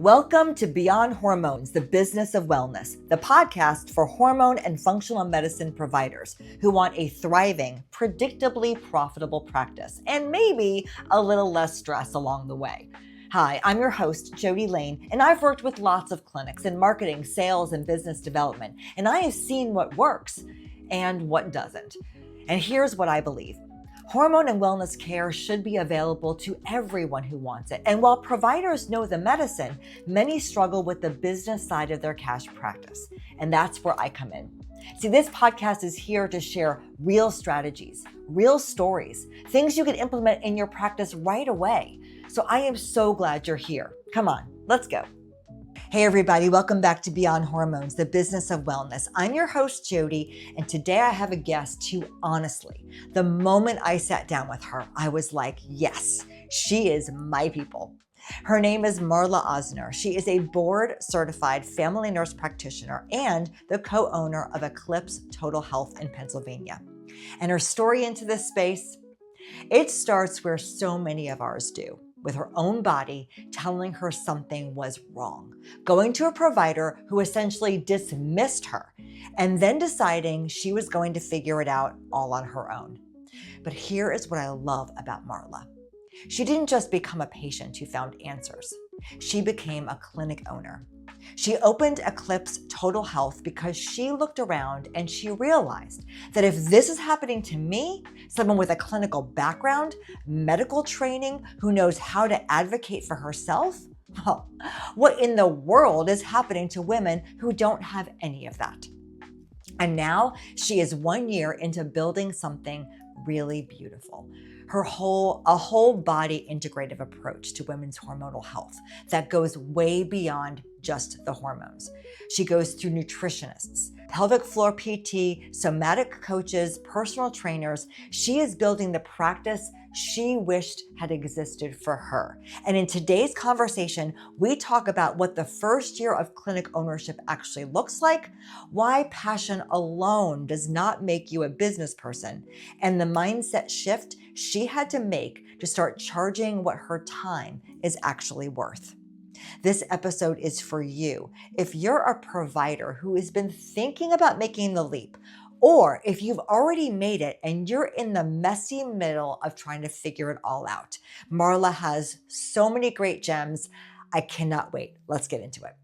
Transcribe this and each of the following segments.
Welcome to Beyond Hormones, the Business of Wellness, the podcast for hormone and functional medicine providers who want a thriving, predictably profitable practice and maybe a little less stress along the way. Hi, I'm your host, Jody Lane, and I've worked with lots of clinics in marketing, sales, and business development, and I have seen what works and what doesn't. And here's what I believe. Hormone and wellness care should be available to everyone who wants it. And while providers know the medicine, many struggle with the business side of their cash practice. And that's where I come in. See, this podcast is here to share real strategies, real stories, things you can implement in your practice right away. So I am so glad you're here. Come on, let's go. Hey everybody, welcome back to Beyond Hormones, the Business of Wellness. I'm your host, Jody, and today I have a guest who honestly, the moment I sat down with her, I was like, yes, she is my people. Her name is Marla Osner. She is a board-certified family nurse practitioner and the co-owner of Eclipse Total Health in Pennsylvania. And her story into this space, it starts where so many of ours do, with her own body telling her something was wrong, going to a provider who essentially dismissed her, and then deciding she was going to figure it out all on her own. But here is what I love about Marla. She didn't just become a patient who found answers. She became a clinic owner. She opened Eclipse Total Health because she looked around and she realized that if this is happening to me, someone with a clinical background, medical training, who knows how to advocate for herself, well, what in the world is happening to women who don't have any of that? And now she is 1 year into building something really beautiful. A whole body integrative approach to women's hormonal health that goes way beyond just the hormones. She goes through nutritionists, pelvic floor PT, somatic coaches, personal trainers. She is building the practice she wished had existed for her. And in today's conversation, we talk about what the first year of clinic ownership actually looks like, why passion alone does not make you a business person, and the mindset shift she had to make to start charging what her time is actually worth. This episode is for you. If you're a provider who has been thinking about making the leap, or if you've already made it and you're in the messy middle of trying to figure it all out, Marla has so many great gems. I cannot wait. Let's get into it.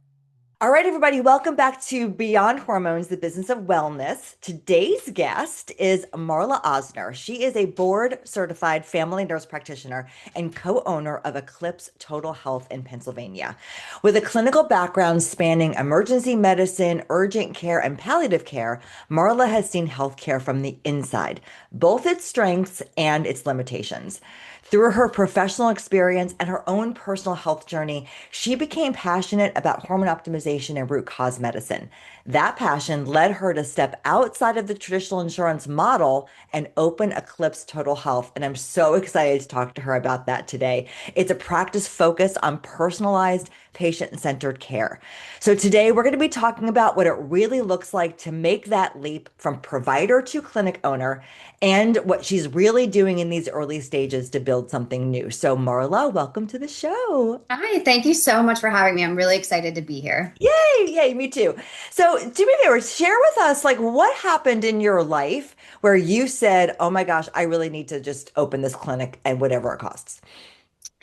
All right, everybody, welcome back to Beyond Hormones, the Business of Wellness. Today's guest is Marla Osner. She is a board-certified family nurse practitioner and co-owner of Eclipse Total Health in Pennsylvania. With a clinical background spanning emergency medicine, urgent care, and palliative care, Marla has seen healthcare from the inside, both its strengths and its limitations. Through her professional experience and her own personal health journey, she became passionate about hormone optimization and root cause medicine. That passion led her to step outside of the traditional insurance model and open Eclipse Total Health. And I'm so excited to talk to her about that today. It's a practice focused on personalized, patient-centered care. So today we're going to be talking about what it really looks like to make that leap from provider to clinic owner and what she's really doing in these early stages to build something new. So Marla, welcome to the show. Hi, thank you so much for having me. I'm really excited to be here. Yay, me too. So do me a favor, share with us like what happened in your life where you said, oh my gosh, I really need to just open this clinic and whatever it costs.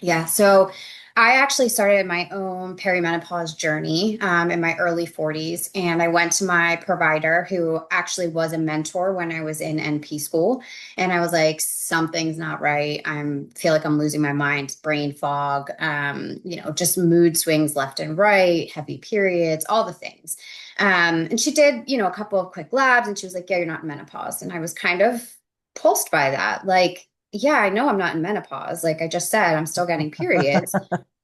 Yeah, so I actually started my own perimenopause journey in my early 40s, and I went to my provider, who actually was a mentor when I was in NP school, and I was like, something's not right. Feel like I'm losing my mind, brain fog, just mood swings left and right, heavy periods, all the things. And she did, a couple of quick labs, and she was like, yeah, you're not in menopause. And I was kind of pulsed by that, like, yeah, I know I'm not in menopause. Like I just said, I'm still getting periods.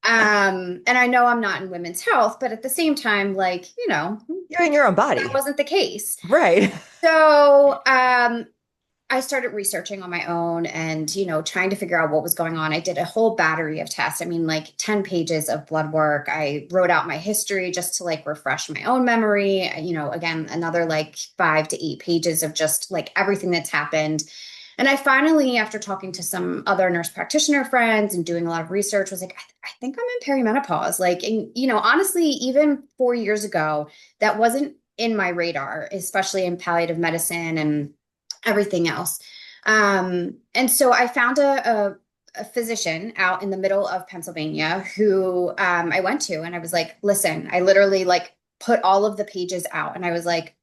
And I know I'm not in women's health, but at the same time, like, You're in your own body. that wasn't the case. Right. So, I started researching on my own and, trying to figure out what was going on. I did a whole battery of tests. I mean, like 10 pages of blood work. I wrote out my history just to like refresh my own memory. Again, another like 5 to 8 pages of just like everything that's happened. And I finally, after talking to some other nurse practitioner friends and doing a lot of research, was like, I think I'm in perimenopause. Like, and, honestly, even 4 years ago, that wasn't in my radar, especially in palliative medicine and everything else. And so I found a physician out in the middle of Pennsylvania who I went to, and I was like, listen, I literally like put all of the pages out, and I was like,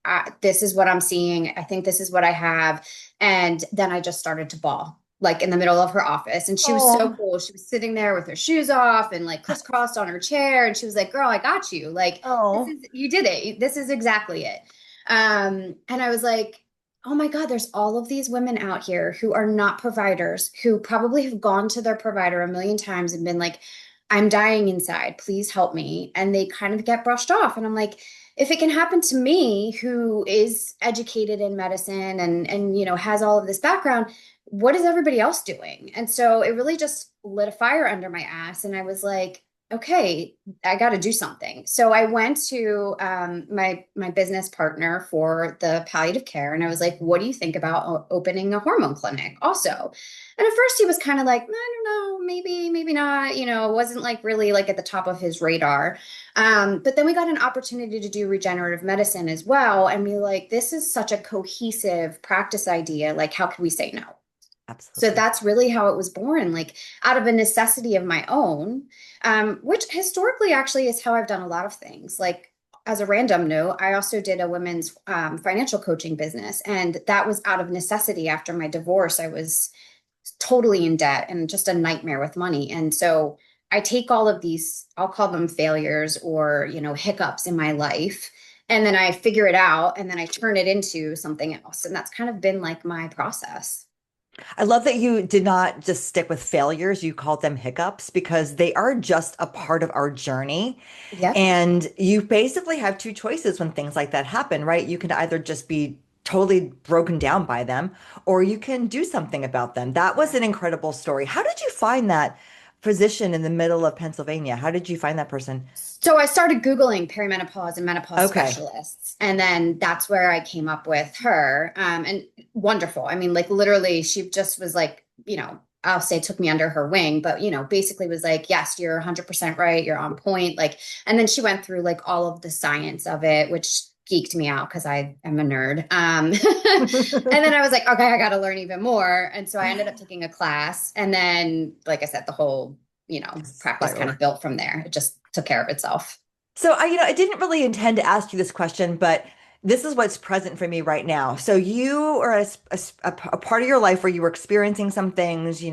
this is what I'm seeing. I think this is what I have. And then I just started to bawl, like in the middle of her office. And she was so Oh, cool. She was sitting there with her shoes off and like crisscrossed on her chair. And she was like, girl, I got you. Like, oh. you did it. This is exactly it. And I was like, oh my God, there's all of these women out here who are not providers, who probably have gone to their provider a million times and been like, I'm dying inside, please help me. And they kind of get brushed off. And I'm like, if it can happen to me, who is educated in medicine and has all of this background, what is everybody else doing? And so it really just lit a fire under my ass. And I was like, okay, I got to do something. So I went to my business partner for the palliative care, and I was like, "What do you think about opening a hormone clinic?" Also, and at first he was kind of like, "I don't know, maybe not." It wasn't like really like at the top of his radar. But then we got an opportunity to do regenerative medicine as well, and we were like, "This is such a cohesive practice idea. Like, how could we say no?" So Absolutely. that's really how it was born, like out of a necessity of my own, which historically actually is how I've done a lot of things. Like, as a random note, I also did a women's financial coaching business, and that was out of necessity after my divorce. I was totally in debt and just a nightmare with money. And so I take all of these, I'll call them failures or, hiccups in my life. And then I figure it out and then I turn it into something else. And that's kind of been like my process. I love that you did not just stick with failures, you called them hiccups because they are just a part of our journey. Yep. And you basically have two choices when things like that happen, right? You can either just be totally broken down by them or you can do something about them. That was an incredible story. How did you find that physician in the middle of Pennsylvania? How did you find that person? So I started Googling perimenopause and menopause Okay. specialists. And then that's where I came up with her. And wonderful. I mean, like literally, she just was like, I'll say took me under her wing, but, basically was like, yes, you're 100% right. You're on point. Like, and then she went through like all of the science of it, which geeked me out because I am a nerd. And then I was like, okay, I got to learn even more. And so I ended up taking a class. And then, like I said, the whole practice kind of built from there. It just took care of itself. So I didn't really intend to ask you this question, but this is what's present for me right now. So you are a part of your life where you were experiencing some things, you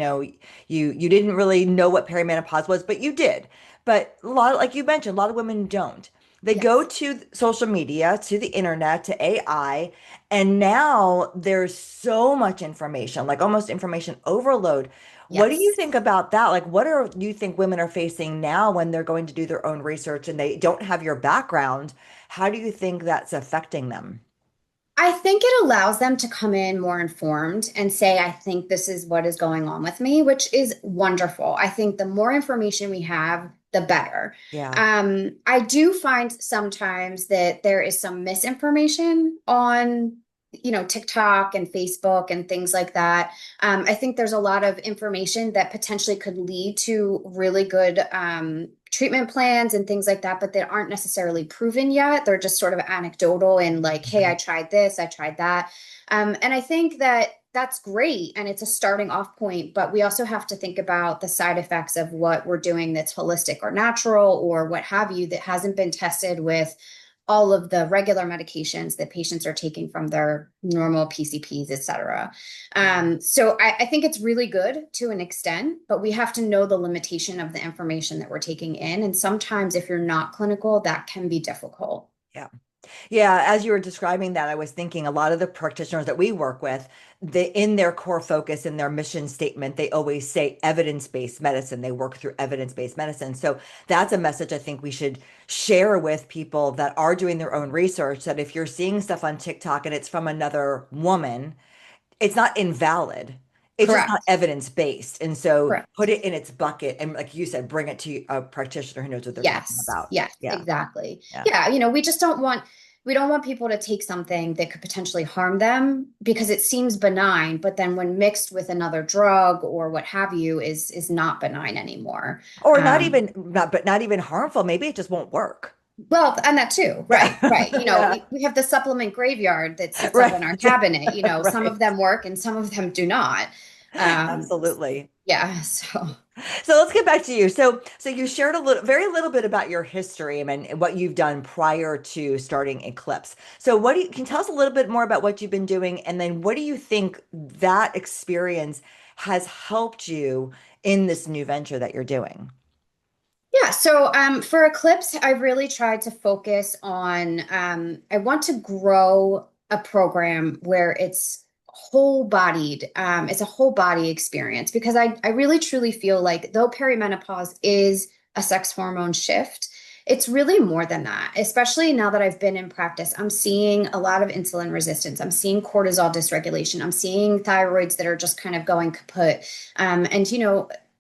didn't really know what perimenopause was, but you did. But a lot, like you mentioned, a lot of women don't. They go Yes. to social media, to the internet, to AI, and now there's so much information, like almost information overload. What do you Yes. think about that? Like, what are you think women are facing now when they're going to do their own research and they don't have your background? How do you think that's affecting them? I think it allows them to come in more informed and say, I think this is what is going on with me, which is wonderful. I think the more information we have, the better. Yeah. I do find sometimes that there is some misinformation on, TikTok and Facebook and things like that. I think there's a lot of information that potentially could lead to really good treatment plans and things like that, but they aren't necessarily proven yet. They're just sort of anecdotal and like, hey, Mhm. I tried this, I tried that. And I think that that's great and it's a starting off point, but we also have to think about the side effects of what we're doing that's holistic or natural or what have you that hasn't been tested with all of the regular medications that patients are taking from their normal PCPs, et cetera. Yeah. So I think it's really good to an extent, but we have to know the limitation of the information that we're taking in. And sometimes if you're not clinical, that can be difficult. Yeah. Yeah, as you were describing that, I was thinking a lot of the practitioners that we work with, in their core focus, in their mission statement, they always say evidence-based medicine. They work through evidence-based medicine. So that's a message I think we should share with people that are doing their own research, that if you're seeing stuff on TikTok and it's from another woman, it's not invalid. It's just not Correct. evidence-based. And so put Correct. it in its bucket and like you said, bring it to a practitioner who knows what they're talking Yes. about. Yes, Yeah. exactly. Yeah. Yeah, we just don't want we don't want people to take something that could potentially harm them because it seems benign, but then when mixed with another drug or what have you is not benign anymore. Or not Um, even not but not even harmful. Maybe it just won't work. well, and that too, right, Yeah. right. Yeah. We have the supplement graveyard that sits up Right. in our cabinet. Some of Right. them work and some of them do not. Um, Absolutely. yeah, so. So let's get back to you. So you shared a little, very little bit about your history and what you've done prior to starting Eclipse. So what do you, can you tell us a little bit more about what you've been doing, and then what do you think that experience has helped you in this new venture that you're doing? Yeah, so for Eclipse, I've really tried to focus on I want to grow a program where it's whole bodied, it's a whole body experience because I really truly feel like though perimenopause is a sex hormone shift, it's really more than that, especially now that I've been in practice. I'm seeing a lot of insulin resistance. I'm seeing cortisol dysregulation. I'm seeing thyroids that are just kind of going kaput. And,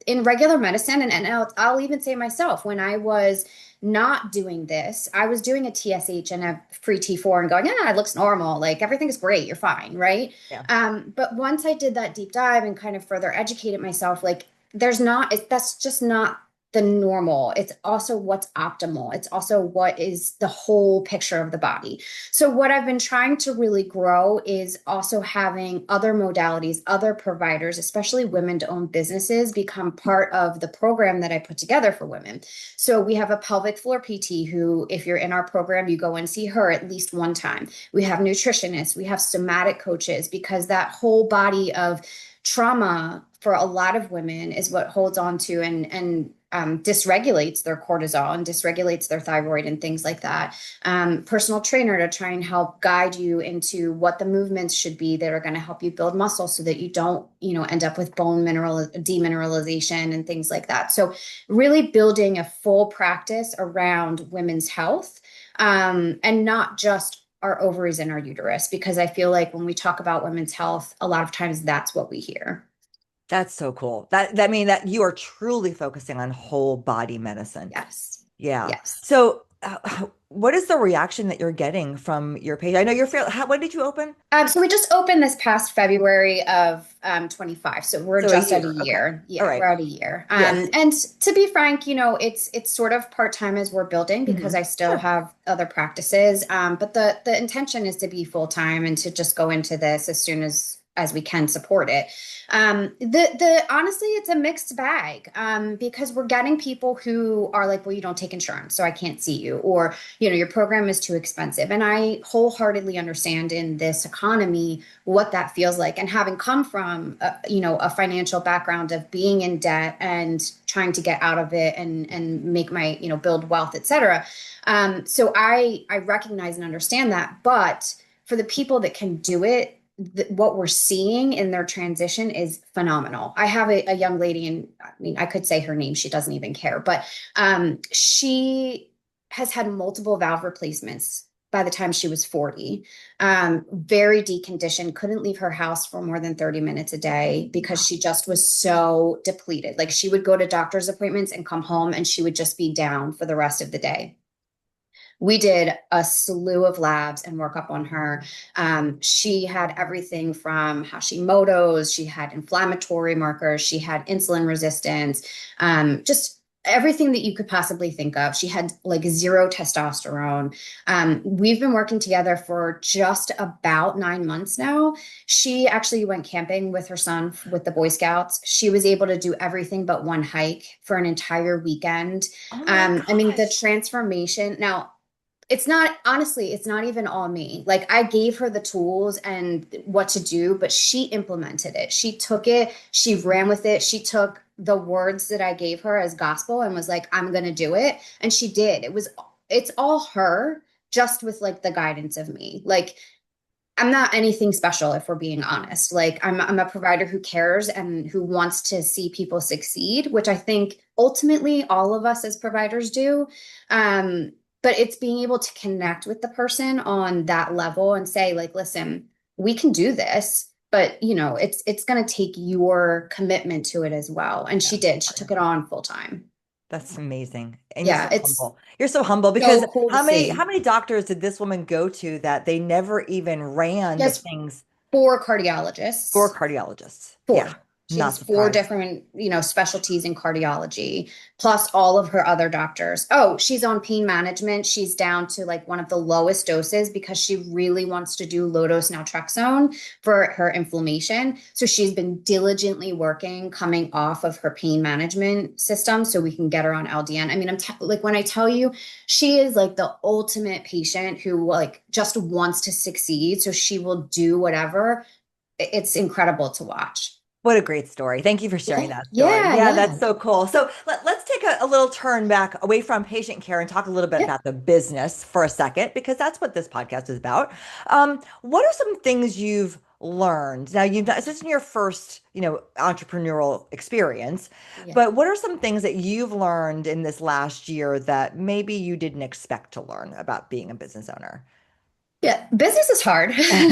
in regular medicine, and I'll even say myself, when I was not doing this, I was doing a TSH and a free T4 and going, yeah, it looks normal. Like everything's great. You're fine. Right. Yeah. But once I did that deep dive and kind of further educated myself, like that's just not the normal. It's also what's optimal. It's also what is the whole picture of the body. So what I've been trying to really grow is also having other modalities, other providers, especially women-owned businesses, become part of the program that I put together for women. So we have a pelvic floor PT who, if you're in our program, you go and see her at least one time. We have nutritionists, we have somatic coaches, because that whole body of trauma for a lot of women is what holds on to and dysregulates their cortisol and dysregulates their thyroid and things like that. Personal trainer to try and help guide you into what the movements should be that are going to help you build muscle so that you don't, end up with bone mineral demineralization and things like that. So really building a full practice around women's health, and not just our ovaries and our uterus, because I feel like when we talk about women's health, a lot of times that's what we hear. That's so cool. That mean that you are truly focusing on whole body medicine. Yes. Yeah. Yes. So what is the reaction that you're getting from your page? I know you're fairly, when did you open? So we just opened this past February of 25. So we're So a just at a year. Okay. year. All Yeah, we're right. at a year. Yes. And to be frank, it's sort of part-time as we're building because Hmm. I still Sure. have other practices. But the intention is to be full-time and to just go into this as soon as we can support it. The honestly, it's a mixed bag, because we're getting people who are like, well, you don't take insurance, so I can't see you, or your program is too expensive. And I wholeheartedly understand in this economy what that feels like. And having come from, a financial background of being in debt and trying to get out of it and make my, build wealth, et cetera. So I recognize and understand that. But for the people that can do it, what we're seeing in their transition is phenomenal. I have a young lady, and I mean, I could say her name, she doesn't even care, but she has had multiple valve replacements by the time she was 40. Very deconditioned, couldn't leave her house for more than 30 minutes a day because she just was so depleted. Like she would go to doctor's appointments and come home and she would just be down for the rest of the day. We did a slew of labs and work up on her. She had everything from Hashimoto's, she had inflammatory markers, she had insulin resistance, just everything that you could possibly think of. She had like zero testosterone. We've been working together for just about 9 months now. She actually went camping with her son with the Boy Scouts. She was able to do everything but one hike for an entire weekend. Oh my I mean, the gosh. transformation now, it's not, honestly, it's not even all me. Like I gave her the tools and what to do, but she implemented it. She took it, she ran with it. She took the words that I gave her as gospel and was like, I'm going to do it. And she did. It's all her, just with like the guidance of me. Like I'm not anything special if we're being honest. Like I'm a provider who cares and who wants to see people succeed, which I think ultimately all of us as providers do. But it's being able to connect with the person on that level and say, like, listen, we can do this, but it's going to take your commitment to it as well. And Yeah. she did. She took it on full time. That's amazing. And you're Yeah, so it's humble. You're so humble because so cool to how see. many doctors did this woman go to that they never even ran She the has things four for cardiologists. cardiologists? Yeah, Four. She not has four surprised. different, specialties in cardiology, plus all of her other doctors. Oh, she's on pain management. She's down to like one of the lowest doses because she really wants to do low dose naltrexone for her inflammation. So she's been diligently working coming off of her pain management system so we can get her on LDN. I mean, like when I tell you, she is like the ultimate patient who like just wants to succeed. So she will do whatever. It's incredible to watch. What a great story. Thank you for Yeah, sharing that story. yeah, Yeah, yeah, that's so cool. So let's take a little turn back away from patient care and talk a little bit yeah, about the business for a second, because that's what this podcast is about. What are some things you've learned? Now, this isn't your first, entrepreneurial experience, yeah. but what are some things that you've learned in this last year that maybe you didn't expect to learn about being a business owner? Yeah, business is hard, especially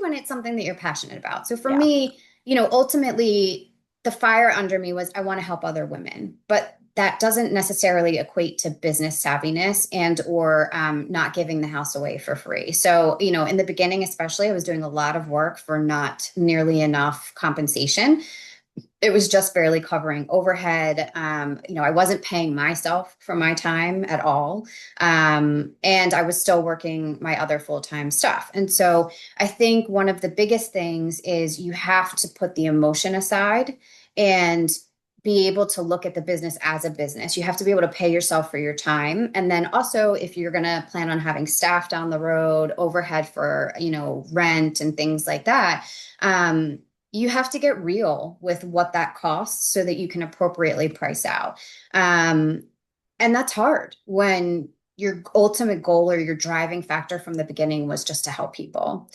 when it's something that you're passionate about. So for Yeah. me, ultimately, the fire under me was I want to help other women, but that doesn't necessarily equate to business savviness and or not giving the house away for free. So, in the beginning, especially, I was doing a lot of work for not nearly enough compensation. It was just barely covering overhead. I wasn't paying myself for my time at all. And I was still working my other full-time stuff. And so I think one of the biggest things is you have to put the emotion aside and be able to look at the business as a business. You have to be able to pay yourself for your time. And then also, if you're going to plan on having staff down the road, overhead for, rent and things like that, you have to get real with what that costs so that you can appropriately price out. Um, and that's hard when your ultimate goal or your driving factor from the beginning was just to help people.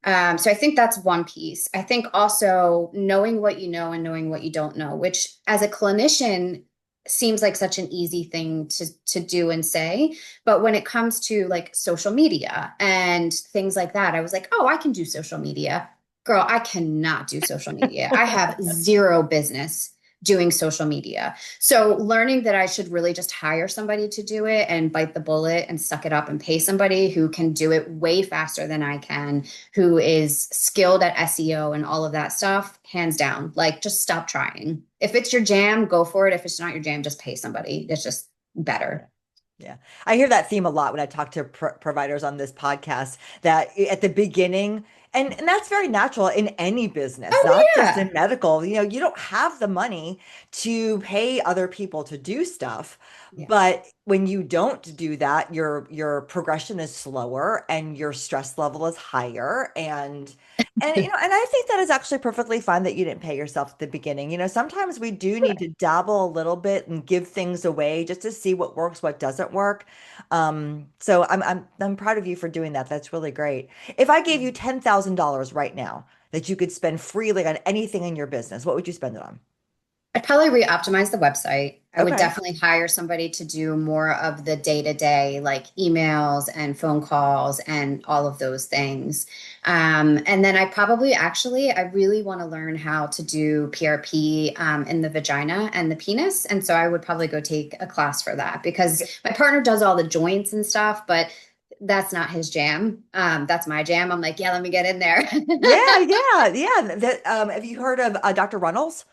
So I think that's one piece. I think also knowing what you know and knowing what you don't know, which as a clinician seems like such an easy thing to do and say, but when it comes to like social media and things like that, I was like, oh, I can do social media. Girl, I cannot do social media. I have zero business doing social media. So learning that I should really just hire somebody to do it and bite the bullet and suck it up and pay somebody who can do it way faster than I can, who is skilled at SEO and all of that stuff, hands down. Like just stop trying. If it's your jam, go for it. If it's not your jam, just pay somebody. It's just better. Yeah. I hear that theme a lot when I talk to providers on this podcast that at the beginning, and that's very natural in any business, Oh not just in yeah. medical. You don't have the money to pay other people to do stuff. Yeah. But when you don't do that, your progression is slower and your stress level is higher. And I think that is actually perfectly fine that you didn't pay yourself at the beginning. Sometimes we do need to dabble a little bit and give things away just to see what works, what doesn't work. So I'm proud of you for doing that. That's really great. If I gave you $10,000 right now that you could spend freely on anything in your business, what would you spend it on? I'd probably re-optimize the website. I would Okay. definitely hire somebody to do more of the day-to-day, like emails and phone calls and all of those things. And then I really want to learn how to do PRP in the vagina and the penis. And so I would probably go take a class for that because my partner does all the joints and stuff, but that's not his jam. That's my jam. I'm like, yeah, let me get in there. Yeah, yeah, yeah. Have you heard of Dr. Runnels?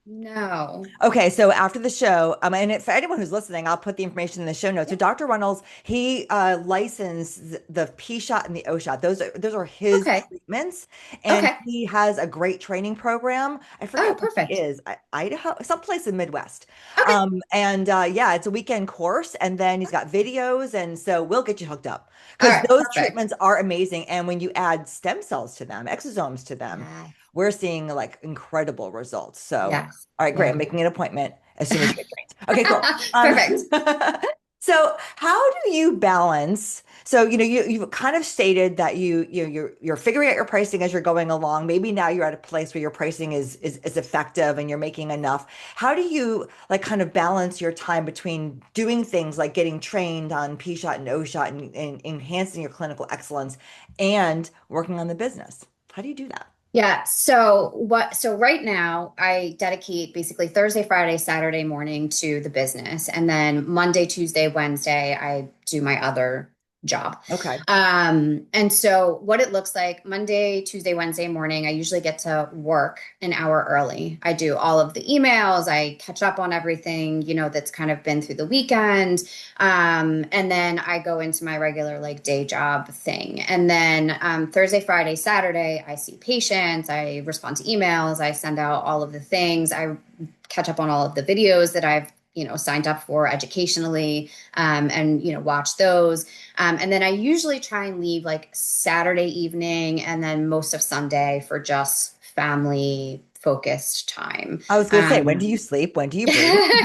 No. Okay, so after the show, for anyone who's listening, I'll put the information in the show notes. So Yeah. Dr. Runnels, he licensed the P shot and the O shot. Those are his Okay. treatments, and Okay. he has a great training program. I Oh, forget what it perfect. is, Idaho, someplace in Midwest. Okay. And yeah, it's a weekend course, and then he's got videos, and so we'll get you hooked up All because right. those Perfect. treatments are amazing. And when you add stem cells to them, exosomes to them, Yes. we're seeing like incredible results. So. Yes. All right, great. Yeah. I'm making an appointment as soon as you get trained. Okay, cool. Perfect. So how do you balance? So, you've kind of stated that you're figuring out your pricing as you're going along. Maybe now you're at a place where your pricing is effective and you're making enough. How do you like kind of balance your time between doing things like getting trained on P shot and O shot and enhancing your clinical excellence and working on the business? How do you do that? Yeah. So right now I dedicate basically Thursday, Friday, Saturday morning to the business. And then Monday, Tuesday, Wednesday, I do my other job. Okay. And so what it looks like Monday, Tuesday, Wednesday morning, I usually get to work an hour early. I do all of the emails, I catch up on everything, that's kind of been through the weekend. And then I go into my regular like day job thing. And then Thursday, Friday, Saturday, I see patients, I respond to emails, I send out all of the things, I catch up on all of the videos that I've signed up for educationally, and watch those. And then I usually try and leave like Saturday evening and then most of Sunday for just family focused time. I was going to say, when do you sleep? When do you breathe?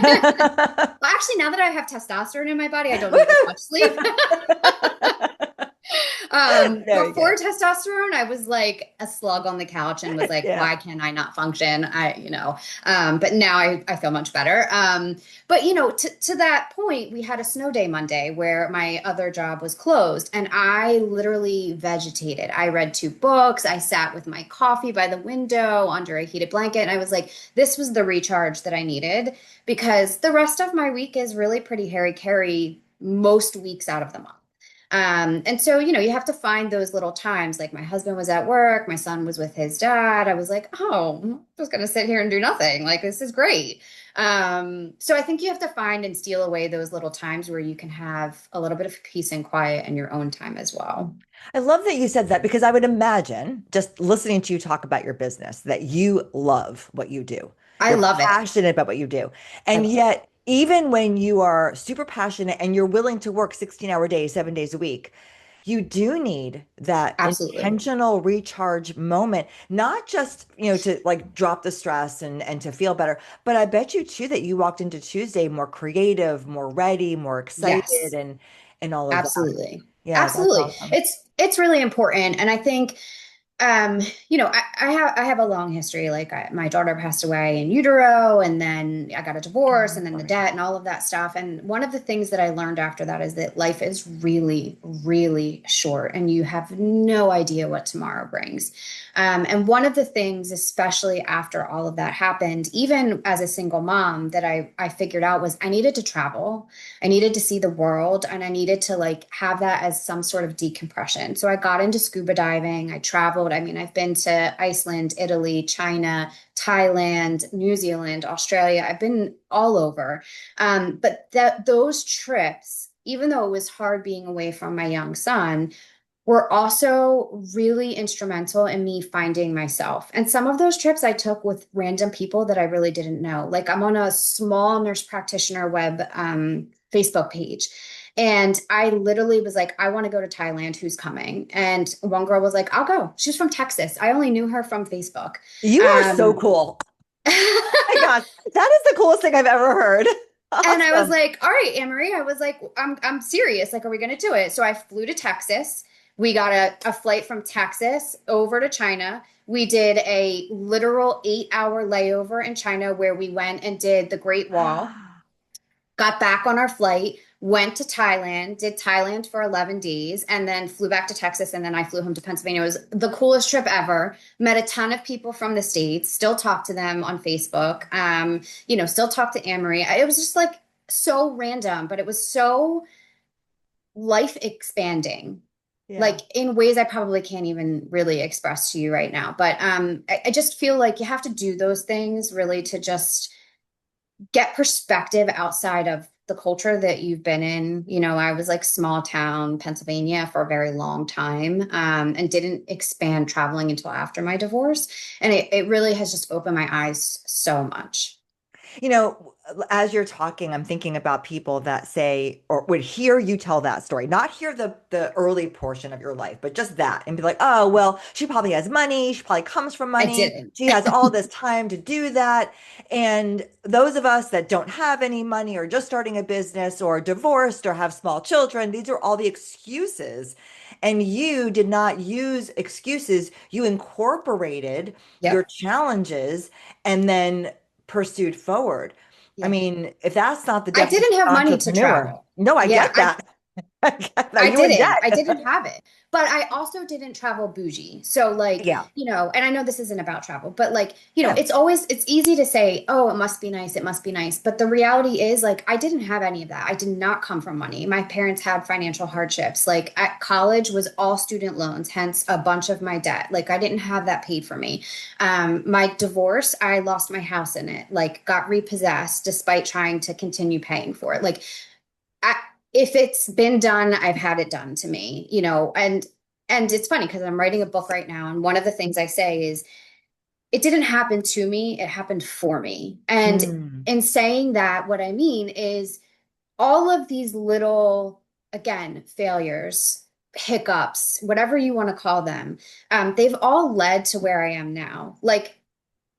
Well, actually, now that I have testosterone in my body, I don't need as much sleep. There you go. Before testosterone, I was like a slug on the couch and was like, Yeah. why can I not function? But now I feel much better. But to that point, we had a snow day Monday where my other job was closed and I literally vegetated. I read 2 books. I sat with my coffee by the window under a heated blanket. And I was like, this was the recharge that I needed because the rest of my week is really pretty hairy carry most weeks out of the month. And so, you have to find those little times. Like my husband was at work, my son was with his dad. I was like, oh, I'm just going to sit here and do nothing. Like, this is great. So I think you have to find and steal away those little times where you can have a little bit of peace and quiet in your own time as well. I love that you said that because I would imagine just listening to you talk about your business that you love what you do. I You're love it. passionate about what you do. I And love it. yet, even when you are super passionate and you're willing to work 16-hour days, 7 days a week, you do need that Absolutely. intentional recharge moment, not just, to like drop the stress and to feel better, but I bet you too that you walked into Tuesday more creative, more ready, more excited Yes. and all of that. Absolutely. Yeah, that's Absolutely. awesome. It's really important. And I think I have a long history. Like my daughter passed away in utero, and then I got a divorce, Oh, and then the sorry. debt, and all of that stuff. And one of the things that I learned after that is that life is really, really short, and you have no idea what tomorrow brings. And one of the things, especially after all of that happened, even as a single mom, that I figured out was I needed to travel. I needed to see the world and I needed to like have that as some sort of decompression. So I got into scuba diving. I traveled. I mean, I've been to Iceland, Italy, China, Thailand, New Zealand, Australia. I've been all over. But those trips, even though it was hard being away from my young son, were also really instrumental in me finding myself. And some of those trips I took with random people that I really didn't know. Like I'm on a small nurse practitioner web Facebook page. And I literally was like, I want to go to Thailand. Who's coming? And one girl was like, I'll go. She's from Texas. I only knew her from Facebook. You are so Um, cool. My gosh, that is the coolest thing I've ever heard. And I was Awesome. like, all right, Anne-Marie, I was like, I'm serious. Like, are we going to do it? So I flew to Texas. We got a flight from Texas over to China. We did a literal 8-hour layover in China where we went and did the Great Wall, got back on our flight, went to Thailand, did Thailand for 11 days, and then flew back to Texas. And then I flew home to Pennsylvania. It was the coolest trip ever. Met a ton of people from the States, still talk to them on Facebook, still talk to Anne-Marie. It was just like so random, but it was so life expanding. Yeah. Like in ways I probably can't even really express to you right now. But I just feel like you have to do those things really to just get perspective outside of the culture that you've been in. I was like small town Pennsylvania for a very long time, and didn't expand traveling until after my divorce. And it really has just opened my eyes so much. You know, as you're talking, I'm thinking about people that say or would hear you tell that story, not hear the early portion of your life, but just that and be like, oh, well, she probably has money. She probably comes from I money. didn't. She has all this time to do that. And those of us that don't have any money or just starting a business or divorced or have small children, these are all the excuses. And you did not use excuses. You incorporated your Yep. challenges and then pursued forward. I Yeah. mean, if that's not the I definition didn't have of money to entrepreneur, travel. no, I Yeah, get that. Are you in I debt? didn't have it, but I also didn't travel bougie. So like, Yeah. and I know this isn't about travel, but like, Yeah. it's easy to say, oh, it must be nice. It must be nice. But the reality is like, I didn't have any of that. I did not come from money. My parents had financial hardships. Like at college was all student loans, hence a bunch of my debt. Like I didn't have that paid for me. My divorce, I lost my house in it, like got repossessed despite trying to continue paying for it. Like I, if it's been done, I've had it done to me, and it's funny because I'm writing a book right now, and one of the things I say is it didn't happen to me, it happened for me. And Mm. in saying that, what I mean is all of these little, again, failures, hiccups, whatever you want to call them, they've all led to where I am now. Like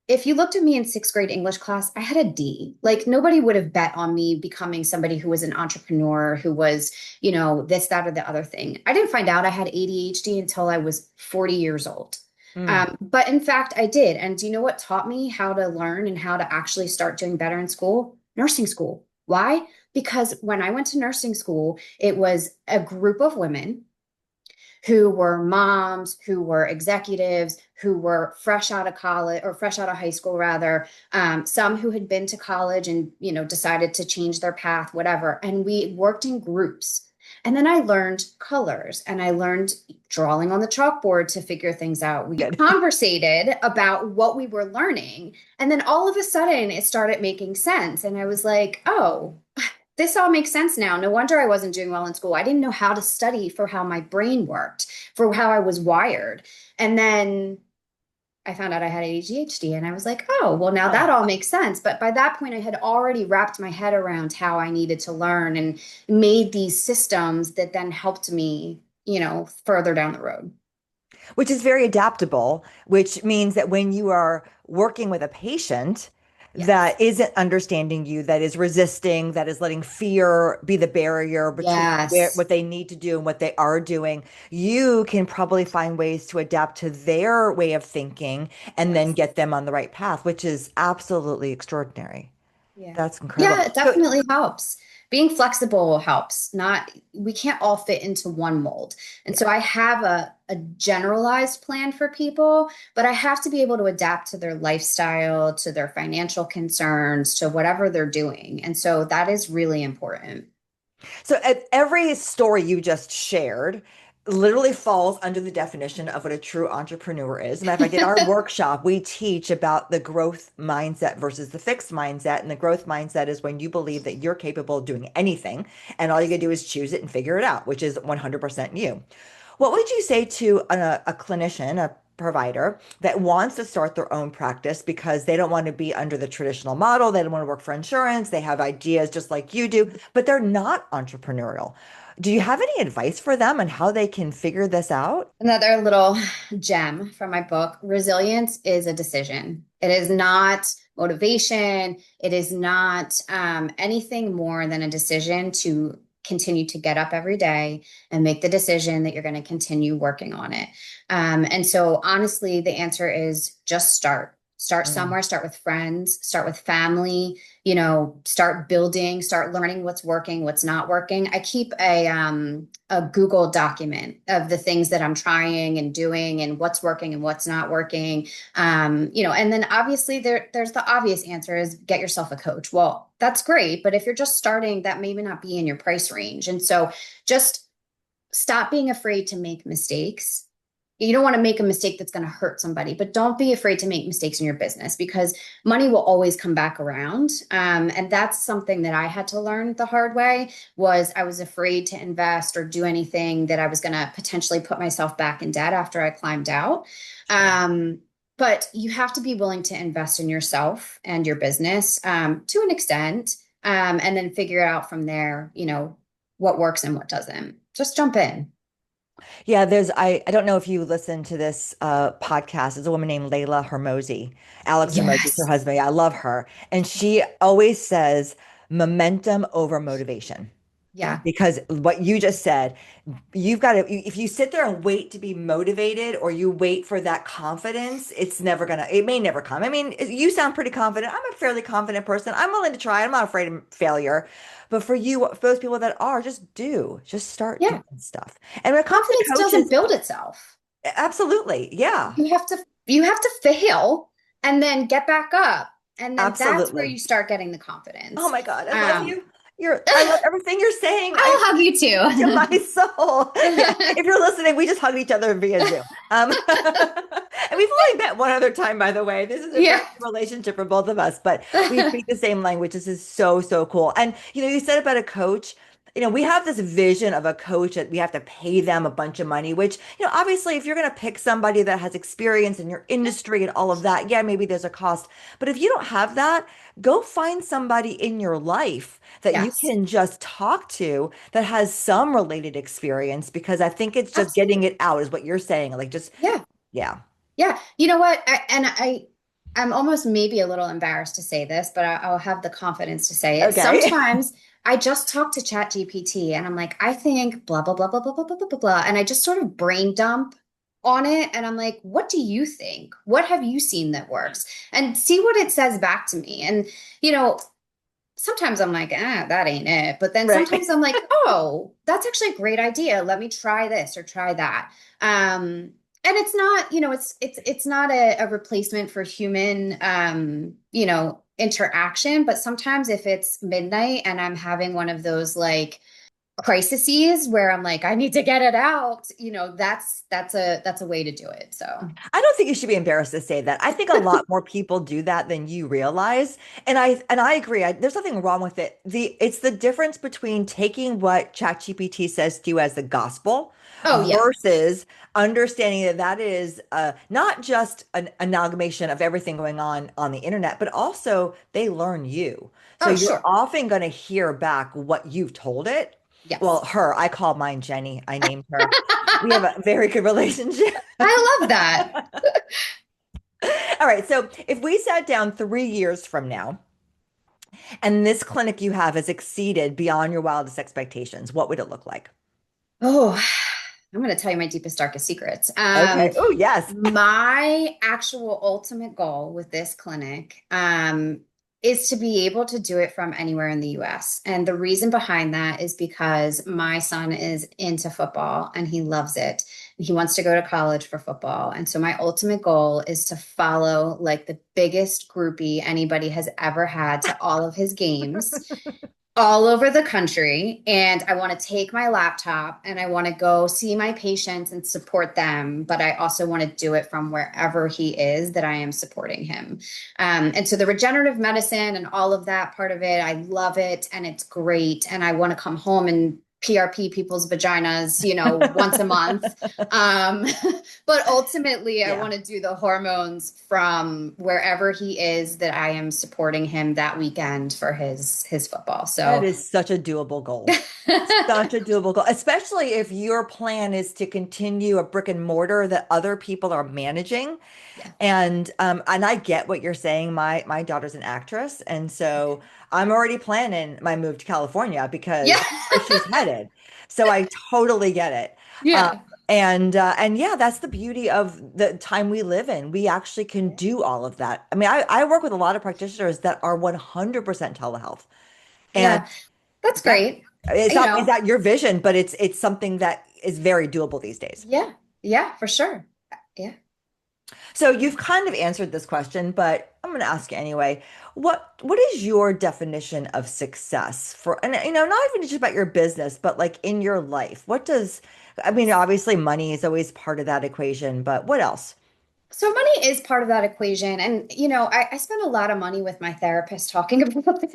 if you looked at me in sixth grade English class, I had a D. Like nobody would have bet on me becoming somebody who was an entrepreneur, who was, this, that, or the other thing. I didn't find out I had ADHD until I was 40 years old. Mm. But in fact, I did. And do you know what taught me how to learn and how to actually start doing better in school? Nursing school. Why? Because when I went to nursing school, it was a group of women who were moms, who were executives, who were fresh out of college or fresh out of high school, rather. Some who had been to college and, decided to change their path, whatever. And we worked in groups. And then I learned colors and I learned drawing on the chalkboard to figure things out. We Good. conversated about what we were learning. And then all of a sudden it started making sense. And I was like, oh, this all makes sense now. No wonder I wasn't doing well in school. I didn't know how to study for how my brain worked, for how I was wired. And then I found out I had ADHD and I was like, oh, well, now that Oh. all makes sense. But by that point, I had already wrapped my head around how I needed to learn and made these systems that then helped me, further down the road. Which is very adaptable, which means that when you are working with a patient Yes. that isn't understanding you, that is resisting, that is letting fear be the barrier between Yes. what they need to do and what they are doing, you can probably find ways to adapt to their way of thinking and then Yes. get them on the right path, which is absolutely extraordinary. Yeah. That's incredible. Yeah, it So, definitely helps. Being flexible helps. Not we can't all fit into one mold. And yeah. so I have a generalized plan for people, but I have to be able to adapt to their lifestyle, to their financial concerns, to whatever they're doing. And so that is really important. So every story you just shared literally falls under the definition of what a true entrepreneur is. As a matter of fact, in our workshop, we teach about the growth mindset versus the fixed mindset. And the growth mindset is when you believe that you're capable of doing anything and all you can do is choose it and figure it out, which is 100% you. What would you say to a clinician, a provider that wants to start their own practice because they don't want to be under the traditional model? They don't want to work for insurance. They have ideas just like you do, but they're not entrepreneurial. Do you have any advice for them on how they can figure this out? Another little gem from my book, resilience is a decision. It is not motivation. It is not anything more than a decision to continue to get up every day and make the decision that you're going to continue working on it. And so, honestly, the answer is just start. Start Mm. somewhere, start with friends, start with family, start building, start learning what's working, what's not working. I keep a Google document of the things that I'm trying and doing and what's working and what's not working. And then obviously there's the obvious answer is get yourself a coach. Well, that's great, but if you're just starting, that may not be in your price range. And so just stop being afraid to make mistakes. You don't want to make a mistake that's going to hurt somebody, but don't be afraid to make mistakes in your business because money will always come back around. And that's something that I had to learn the hard way was I was afraid to invest or do anything that I was going to potentially put myself back in debt after I climbed out. Sure. But you have to be willing to invest in yourself and your business to an extent, and then figure out from there, what works and what doesn't. Just jump in. Yeah, I don't know if you listen to this podcast. There's a woman named Layla Hermosi. Alex Hermosi is her Yes. husband. I love her. And she always says momentum over motivation. Yeah. Because what you just said, you've got to, if you sit there and wait to be motivated or you wait for that confidence, it's never gonna, it may never come. I mean, you sound pretty confident. I'm a fairly confident person. I'm willing to try. I'm not afraid of failure. But for you, for those people that are, just start Yeah. doing stuff. And when it comes to Confidence doesn't coaches, build itself. absolutely. Yeah, You have to fail and then get back up. And then that's where absolutely. you start getting the Oh confidence. my God, I love Um, you. I love everything you're saying. I'll hug you To my too. soul. Yeah, if you're listening, we just hugged each other via Zoom. And we've only met one other time, by the way. This is a Yeah. brand new relationship for both of us, but we speak the same language. This is so, so cool. And you said about a coach. We have this vision of a coach that we have to pay them a bunch of money, which, obviously, if you're going to pick somebody that has experience in your industry and all of that, yeah, maybe there's a cost. But if you don't have that, go find somebody in your life that you Yes, can just talk to that has some related experience, because I think it's just getting absolutely. it out is what you're saying. Like just, Yeah. yeah. Yeah. You know what? I'm almost maybe a little embarrassed to say this, but I'll have the confidence to say it. Okay. Sometimes I just talk to Chat GPT and I'm like, I think blah, blah, blah, blah, blah, blah, blah, blah, blah, blah. And I just sort of brain dump on it. And I'm like, what do you think? What have you seen that works? And see what it says back to me. And, you know, sometimes I'm like, that ain't it. But then Right. sometimes I'm like, oh, that's actually a great idea. Let me try this or try that. And it's not, it's not a replacement for human, interaction. But sometimes if it's midnight and I'm having one of those like crises where I'm like, I need to get it out, that's a way to do it. So, I don't think you should be embarrassed to say that. I think a lot more people do that than you realize. And I agree. There's nothing wrong with it. It's the difference between taking what ChatGPT says to you as the gospel oh yeah, versus understanding that that is not just an amalgamation of everything going on the internet, but also they learn you. So oh you're sure, often going to hear back what you've told it. yes, Well, her, I call mine Jenny. I named her. We have a very good relationship. I love that. All right. So if we sat down 3 years from now and this clinic you have has exceeded beyond your wildest expectations, what would it look like? Oh, I'm going to tell you my deepest, darkest secrets. Okay. Oh, yes. My actual ultimate goal with this clinic, is to be able to do it from anywhere in the US. And the reason behind that is because my son is into football and he loves it. He wants to go to college for football. And so my ultimate goal is to follow like the biggest groupie anybody has ever had to all of his games all over the country. And I want to take my laptop and I want to go see my patients and support them. But I also want to do it from wherever he is that I am supporting him. And so the regenerative medicine and all of that part of it, I love it and it's great. And I want to come home and PRP people's vaginas, once a month. Um, but ultimately, I Yeah. want to do the hormones from wherever he is that I am supporting him that weekend for his football. That So, is such a doable goal. Such a doable goal, especially if your plan is to continue a brick and mortar that other people are managing. yeah. And I get what you're saying. My daughter's an actress, and Okay. so I'm already planning my move to California because Yeah. that's where she's headed. So I totally get it. Um, Yeah. and yeah, that's the beauty of the time we live in. We actually can do all of that. I mean, I work with a lot of practitioners that are 100% telehealth. And Yeah. That's yeah, great. it's You not, it's know, not your vision, but it's something that is very doable these days. yeah. Yeah, for sure. Yeah. So you've kind of answered this question, but I'm going to ask you anyway. What is your definition of success for, and not even just about your business, but like in your life? I mean, obviously money is always part of that equation, but what else? So money is part of that equation. And, I spend a lot of money with my therapist talking about this.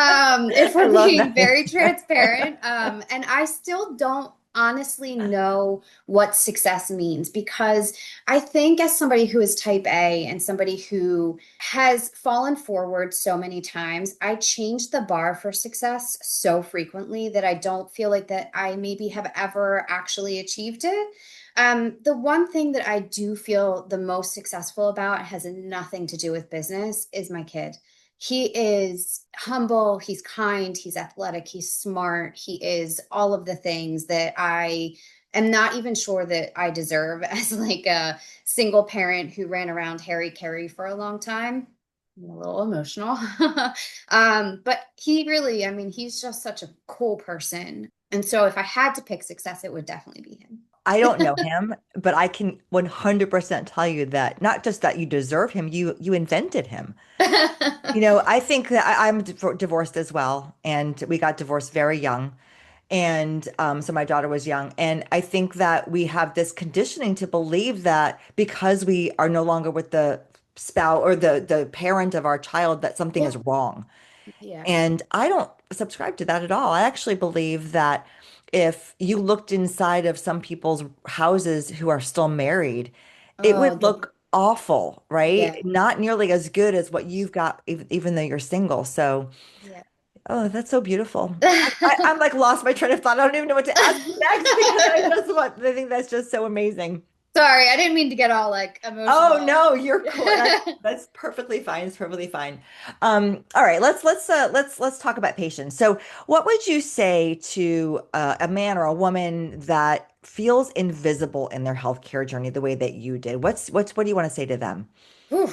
If I we're love being that. very transparent. And I still don't honestly know what success means because I think as somebody who is type A and somebody who has fallen forward so many times, I change the bar for success so frequently that I don't feel like that I maybe have ever actually achieved it. The one thing that I do feel the most successful about has nothing to do with business is my kid. He is humble, he's kind, he's athletic, he's smart, he is all of the things that I am not even sure that I deserve as like a single parent who ran around Harry Carey for a long time. I'm a little emotional. But he really, I mean, he's just such a cool person. And so if I had to pick success, it would definitely be him. I don't know him, but I can 100% tell you that not just that you deserve him, you invented him. I think that I'm divorced as well, and we got divorced very young. And so my daughter was young. And I think that we have this conditioning to believe that because we are no longer with the spouse or the parent of our child, that something Yeah. is wrong. Yeah. And I don't subscribe to that at all. I actually believe that if you looked inside of some people's houses who are still married, it Oh, would look awful, yeah. right? Not nearly as good as what you've got, even though you're single. So, Yeah. oh, that's so beautiful. I'm like lost my train of thought. I don't even know what to ask you next because I think that's just so amazing. Sorry, I didn't mean to get all like Oh emotional. no, you're cool. That's perfectly fine. It's perfectly fine. All right, let's talk about patience. So, what would you say to a man or a woman that feels invisible in their healthcare journey the way that you did? What do you want to say to them? Whew,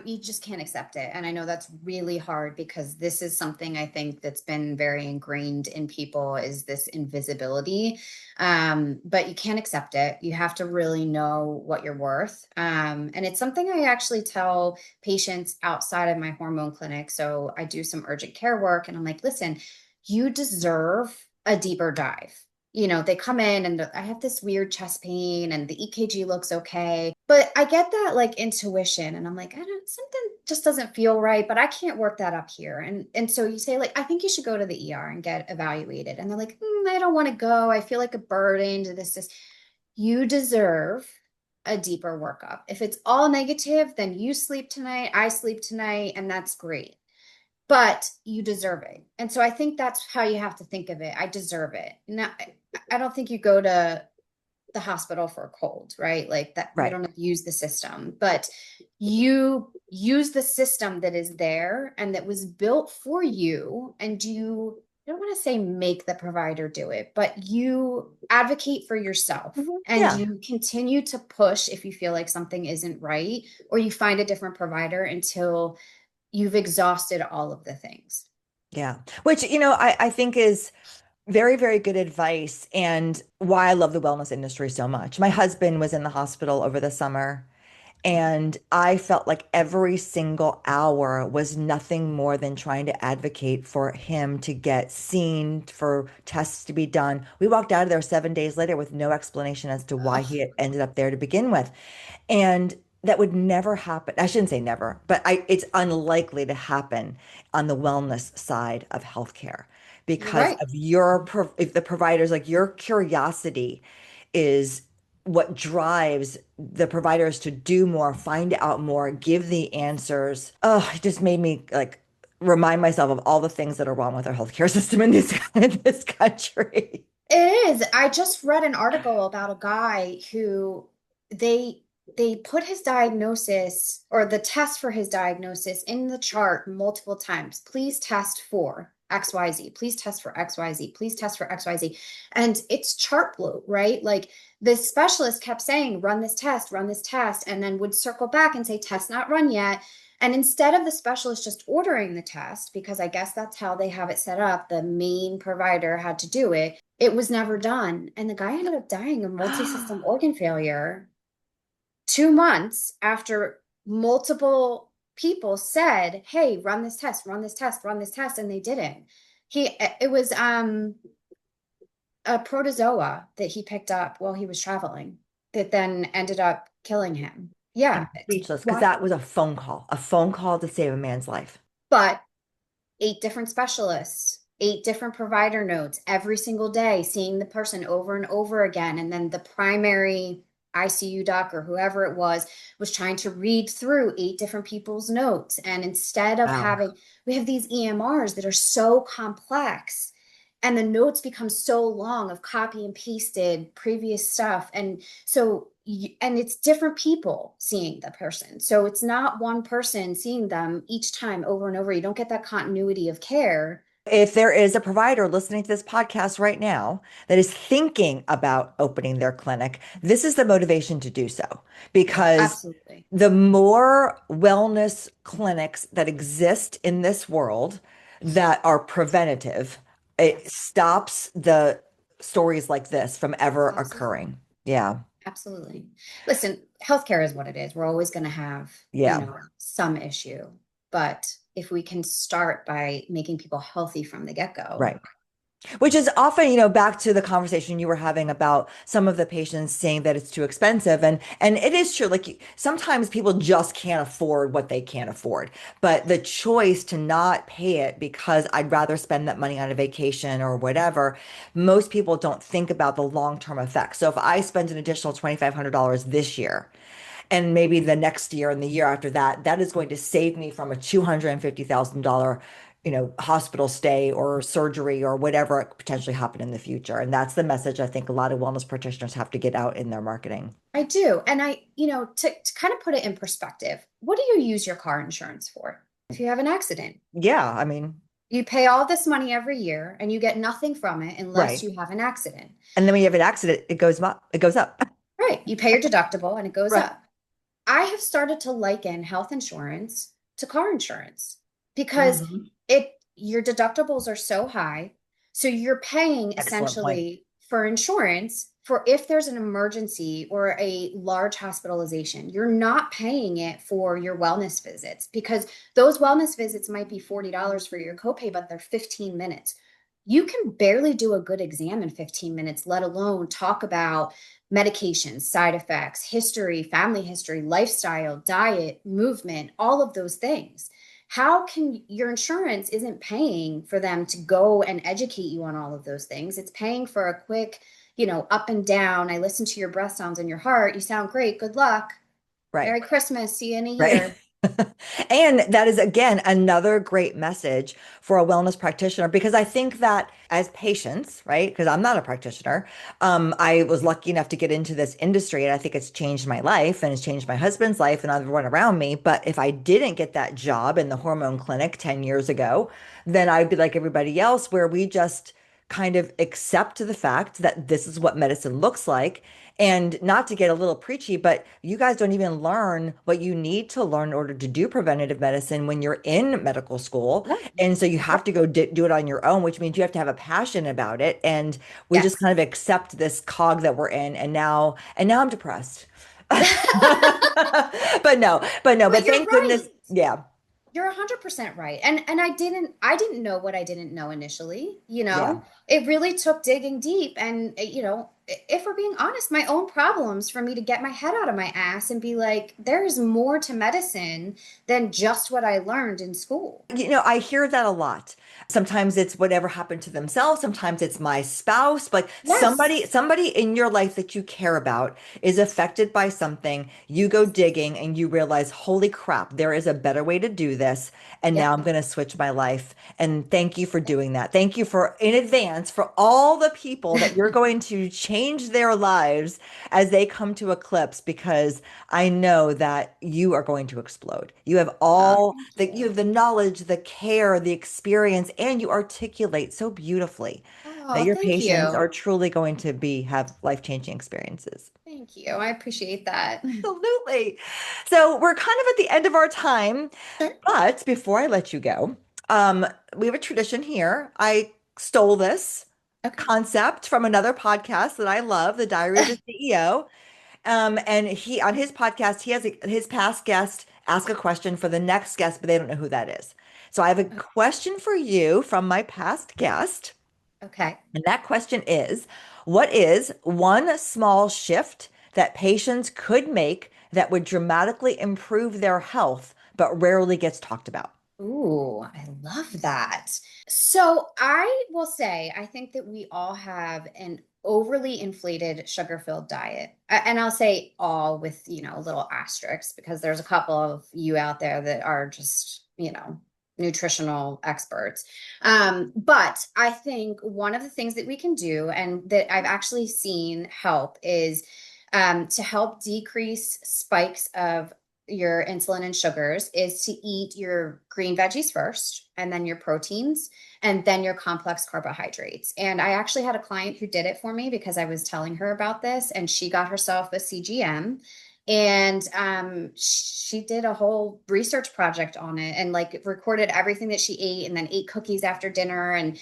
you just can't accept it. And I know that's really hard because this is something I think that's been very ingrained in people is this invisibility. But you can't accept it. You have to really know what you're worth. And it's something I actually tell patients outside of my hormone clinic. So I do some urgent care work and I'm like, listen, you deserve a deeper dive. They come in and I have this weird chest pain and the EKG looks okay. But I get that like intuition and I'm like, I don't, something just doesn't feel right, but I can't work that up here. And so you say like, I think you should go to the ER and get evaluated. And they're like, I don't want to go. I feel like a burden to this. You deserve a deeper workup. If it's all negative, then you sleep tonight, I sleep tonight, and that's great, but you deserve it. And so I think that's how you have to think of it. I deserve it. Now, I don't think you go to the hospital for a cold, right? Like that, you Right. don't use the system, but you use the system that is there and that was built for you. And I don't want to say make the provider do it, but you advocate for yourself and Yeah. you continue to push if you feel like something isn't right, or you find a different provider until you've exhausted all of the things. Yeah. Which, I think is very, very good advice and why I love the wellness industry so much. My husband was in the hospital over the summer. And I felt like every single hour was nothing more than trying to advocate for him to get seen, for tests to be done. We walked out of there 7 days later with no explanation as to why he Oh, had ended up there to begin with. And that would never happen. I shouldn't say never, but it's unlikely to happen on the wellness side of healthcare you're because right. of if the providers, like your curiosity is what drives the providers to do more, find out more, give the answers. Oh, it just made me like remind myself of all the things that are wrong with our healthcare system in this in this country. It is. I just read an article about a guy who they they put his diagnosis or the test for his diagnosis in the chart multiple times. Please test for XYZ. Please test for XYZ. Please test for XYZ. And it's chart blue, right? Like the specialist kept saying, run this test, and then would circle back and say, test not run yet. And instead of the specialist just ordering the test, because I guess that's how they have it set up, the main provider had to do it. It was never done. And the guy ended up dying of multi-system organ failure 2 months after multiple people said, hey, run this test, run this test, run this test, and they didn't. It was a protozoa that he picked up while he was traveling that then ended up killing him. Yeah. I'm speechless because What? that was a phone call to save a man's life. But 8 different specialists, 8 different provider notes every single day, seeing the person over and over again. And then the primary ICU doc or whoever it was trying to read through 8 different people's notes. And instead of Wow. we have these EMRs that are so complex and the notes become so long of copy and pasted previous stuff. And so and it's different people seeing the person. So it's not one person seeing them each time over and over. You don't get that continuity of care. If there is a provider listening to this podcast right now that is thinking about opening their clinic, this is the motivation to do so because Absolutely. the more wellness clinics that exist in this world that are preventative, it Yes, stops the stories like this from ever absolutely. occurring. Yeah. Absolutely. Listen, healthcare is what it is. We're always going to have, Yeah. some issue. But if we can start by making people healthy from the get-go. Right. Which is often, back to the conversation you were having about some of the patients saying that it's too expensive. And it is true. Like sometimes people just can't afford what they can't afford. But the choice to not pay it because I'd rather spend that money on a vacation or whatever, most people don't think about the long-term effects. So if I spend an additional $2,500 this year, and maybe the next year and the year after that, that is going to save me from a $250,000, hospital stay or surgery or whatever it could potentially happen in the future. And that's the message I think a lot of wellness practitioners have to get out in their marketing. I do. And to kind of put it in perspective, what do you use your car insurance for? If you have an accident, Yeah, I mean, you pay all this money every year and you get nothing from it unless right. you have an accident. And then when you have an accident, it goes up. It goes up. Right. You pay your deductible and it goes Right. up. I have started to liken health insurance to car insurance because Mhm. your deductibles are so high. So you're paying Excellent point. essentially for insurance for if there's an emergency or a large hospitalization. You're not paying it for your wellness visits because those wellness visits might be $40 for your copay, but they're 15 minutes. You can barely do a good exam in 15 minutes, let alone talk about medications, side effects, history, family history, lifestyle, diet, movement, all of those things. How can your insurance isn't paying for them to go and educate you on all of those things? It's paying for a quick, up and down. I listen to your breath sounds in your heart. You sound great. Good luck. Right. Merry Christmas. See you in a Right. year. And that is, again, another great message for a wellness practitioner because I think that as patients, right? Because I'm not a practitioner, I was lucky enough to get into this industry and I think it's changed my life and it's changed my husband's life and everyone around me. But if I didn't get that job in the hormone clinic 10 years ago, then I'd be like everybody else, where we just kind of accept the fact that this is what medicine looks like. And not to get a little preachy, but you guys don't even learn what you need to learn in order to do preventative medicine when you're in medical school. No. And so you have to go do it on your own, which means you have to have a passion about it. And we just Yes. kind of accept this cog that we're in. And now I'm depressed. But But you're thank goodness. right. Yeah. You're 100% right. And I didn't know what I didn't know initially, Yeah. It really took digging deep and if we're being honest, my own problems for me to get my head out of my ass and be like, there's more to medicine than just what I learned in school. I hear that a lot. Sometimes it's whatever happened to themselves. Sometimes it's my spouse, but Yes. somebody in your life that you care about is affected by something. You go digging and you realize, holy crap, there is a better way to do this. And now Yep. I'm going to switch my life. And thank you for doing that. Thank you for in advance for all the people that you're going to change their lives as they come to Eclipse because I know that you are going to explode. Oh, thank You have you. the knowledge, the care, the experience, and you articulate so beautifully that Oh, your thank patients you. are truly going to have life-changing experiences. Thank you. I appreciate that. Absolutely. So we're kind of at the end of our time, Sure. but before I let you go, um, we have a tradition here. I stole this Okay. concept from another podcast that I love, The Diary of a CEO. And he on his podcast, he has his past guest ask a question for the next guest, but they don't know who that is. So I have a question for you from my past guest, Okay. and that question is, what is one small shift that patients could make that would dramatically improve their health, but rarely gets talked about? Ooh, I love that. So I will say, I think that we all have an overly inflated sugar-filled diet. And I'll say all with, little asterisks because there's a couple of you out there that are just, nutritional experts. But I think one of the things that we can do and that I've actually seen help is to help decrease spikes of your insulin and sugars is to eat your green veggies first, and then your proteins, and then your complex carbohydrates. And I actually had a client who did it for me because I was telling her about this, and she got herself a CGM. And she did a whole research project on it and like recorded everything that she ate, and then ate cookies after dinner, and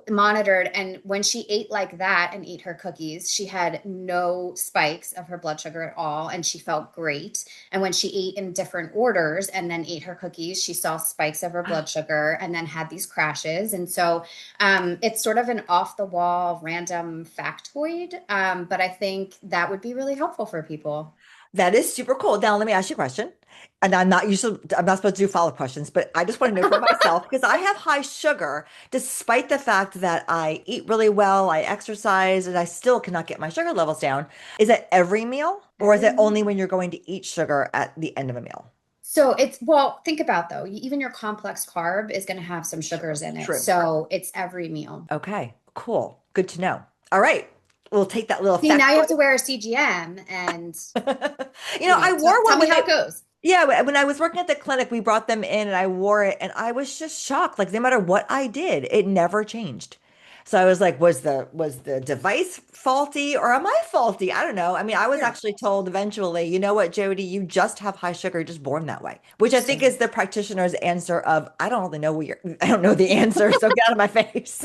monitored. And when she ate like that and ate her cookies, she had no spikes of her blood sugar at all, and she felt great. And when she ate in different orders and then ate her cookies, she saw spikes of her blood sugar and then had these crashes. And so it's sort of an off the wall random factoid, but I think that would be really helpful for people. That is super cool. Now, let me ask you a question. And I'm not supposed to do follow-up questions, but I just want to know for myself because I have high sugar, despite the fact that I eat really well, I exercise, and I still cannot get my sugar levels down. Is it every meal, or is Every it only meal. when you're going to eat sugar at the end of a meal? So well, think about though, even your complex carb is going to have some sugars Sugars. in it. True. So it's every meal. Okay, cool. Good to know. All right. We'll take that little See, now you have to factoid. wear a CGM and, I wore tell one me when how it goes. yeah, when I was working at the clinic, we brought them in and I wore it and I was just shocked. Like no matter what I did, it never changed. So I was like, was the device faulty or am I faulty? I don't know. I mean, I was Sure. actually told eventually, you know what, Jody, you just have high sugar, you're just born that way, which I think So, is the practitioner's answer of, I don't really know I don't know the answer, so get out of my face.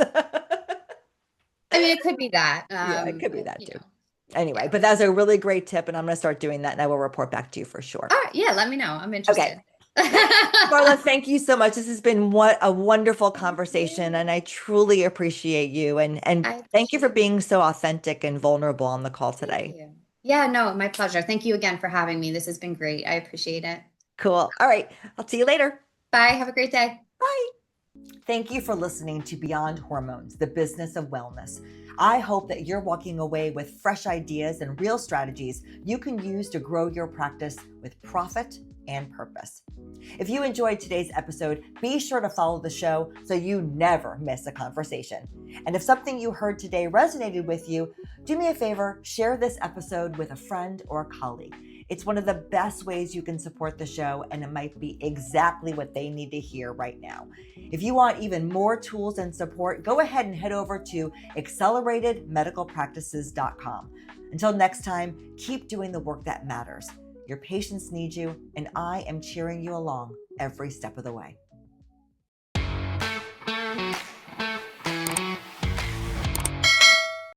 I mean, it could be that, Yeah, it could be that you too. know, Anyway, yeah. but that's a really great tip, and I'm going to start doing that, and I will report back to you for sure. All right. Yeah. Let me know. I'm Okay. interested. Marla, thank you so much. This has been what a wonderful conversation, and I truly appreciate you. And I thank you for appreciate it. being so authentic and vulnerable on the call Thank today. you. Yeah, no, my pleasure. Thank you again for having me. This has been great. I appreciate it. Cool. All right. I'll see you later. Bye. Have a great day. Bye. Thank you for listening to Beyond Hormones, the business of wellness. I hope that you're walking away with fresh ideas and real strategies you can use to grow your practice with profit and purpose. If you enjoyed today's episode, be sure to follow the show so you never miss a conversation. And if something you heard today resonated with you, do me a favor, share this episode with a friend or a colleague. It's one of the best ways you can support the show, and it might be exactly what they need to hear right now. If you want even more tools and support, go ahead and head over to acceleratedmedicalpractices.com. Until next time, keep doing the work that matters. Your patients need you, and I am cheering you along every step of the way.